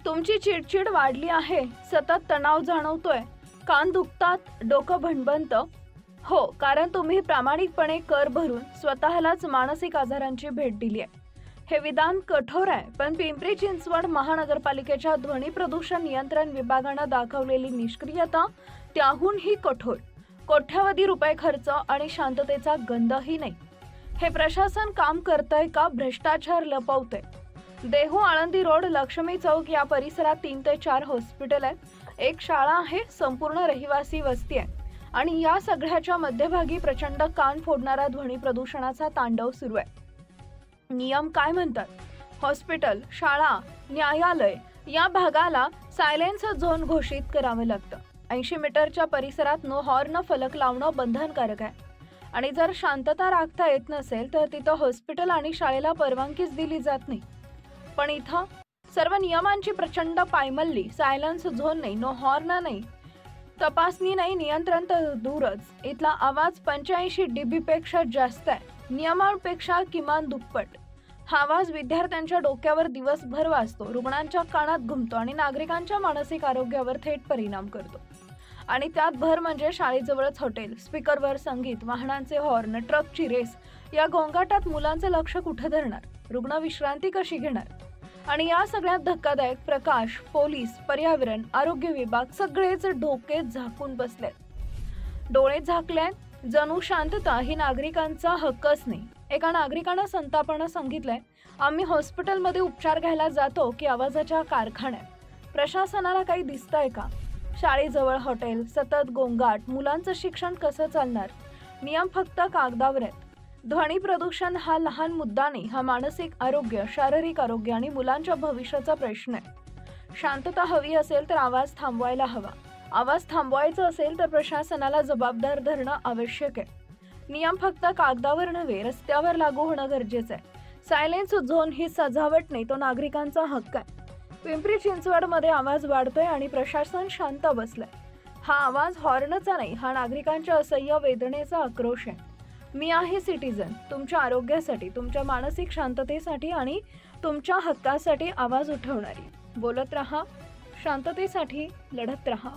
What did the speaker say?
तुमची चिडचिड वाढली आहे, सतत तणाव जाणवतोय, कान दुखतात, डोकं भणभणतं? हो, कारण तुम्ही प्रामाणिकपणे कर भरून स्वतःलाच मानसिक आजारांची भेट दिली आहे. हे विधान कठोर आहे, पण पिंपरी चिंचवड महानगरपालिकेच्या ध्वनी प्रदूषण नियंत्रण विभागानं दाखवलेली निष्क्रियता त्याहूनही कठोर. कोट्यवधी रुपये खर्च आणि शांततेचा गंधही नाही. हे प्रशासन काम करतंय का भ्रष्टाचार लपवतंय? देहू आळंदी रोड, लक्ष्मी चौक या परिसरात 3 ते 4 हॉस्पिटल आहे, एक शाळा आहे, संपूर्ण रहिवासी वस्ती आहे आणि या सगळ्याच्या मध्यभागी प्रचंड कान फोडणारा ध्वनी प्रदूषणाचा तांडव सुरू आहे. नियम काय म्हणतात? हॉस्पिटल, शाळा, न्यायालय या भागाला सायलेन्स झोन घोषित करावं लागतं. 80 मीटरच्या परिसरात नो हॉर्न फलक लावणं बंधनकारक आहे आणि जर शांतता राखता येत नसेल तर तिथं हॉस्पिटल आणि शाळेला परवानगीच दिली जात नाही. पण इथं सर्व नियमांची प्रचंड पायमल्ली. सायलेन्स झोन नाही, नो हॉर्न नाही, तपासणी नाही, नियंत्रण तर दूरच. इथला आवाज 85 dB पेक्षा जास्त आहे, नियमांपेक्षा किमान दुप्पट. हा आवाज विद्यार्थ्यांच्या डोक्यावर दिवसभर वाजतो, रुग्णांच्या कानात घुमतो आणि नागरिकांच्या मानसिक आरोग्यावर थेट परिणाम करतो. आणि त्यात भर म्हणजे शाळेजवळच हॉटेल, स्पीकरवर संगीत, वाहनांचे हॉर्न, ट्रकची रेस. या गोंगाटात मुलांचं लक्ष कुठे धरणार? रुग्ण विश्रांती कशी घेणार? आणि या सगळ्यात धक्कादायक, प्रकाश, पोलीस, पर्यावरण, आरोग्य विभाग सगळेच डोके झाकून बसलेत, डोळे झाकलेत. जणू शांतता ही नागरिकांचा हक्कच नाही. एका नागरिकानं संतापानं सांगितलंय, आम्ही हॉस्पिटलमध्ये उपचार घ्यायला जातो की आवाजाच्या कारखान्यात? प्रशासनाला काही दिसतंय का? शाळेजवळ हॉटेल, सतत गोंगाट, मुलांचं शिक्षण कसं चालणार? नियम फक्त कागदावर आहेत. ध्वनी प्रदूषण हा लहान मुद्दा नाही, हा मानसिक आरोग्य, शारीरिक आरोग्य आणि मुलांच्या भविष्याचा प्रश्न आहे. शांतता हवी असेल तर आवाज थांबवायला हवा. आवाज थांबवायचा असेल तर प्रशासनाला जबाबदार धरणं आवश्यक आहे. नियम फक्त कागदावर नव्हे, रस्त्यावर लागू होणं गरजेचं आहे. सायलेन्स झोन ही सजावट नाही, तो नागरिकांचा हक्क आहे. पिंपरी चिंचवडमध्ये आवाज वाढतोय आणि प्रशासन शांत बसलंय. हा आवाज हॉर्नचा नाही, हा नागरिकांच्या असह्य वेदनेचा आक्रोश आहे. मी आहे सिटीजन, तुमच्या आरोग्यासाठी, तुमच्या मानसिक शांततेसाठी आणि तुमच्या हक्कासाठी आवाज उठवणारी. बोलत रहा, शांततेसाठी लढत रहा.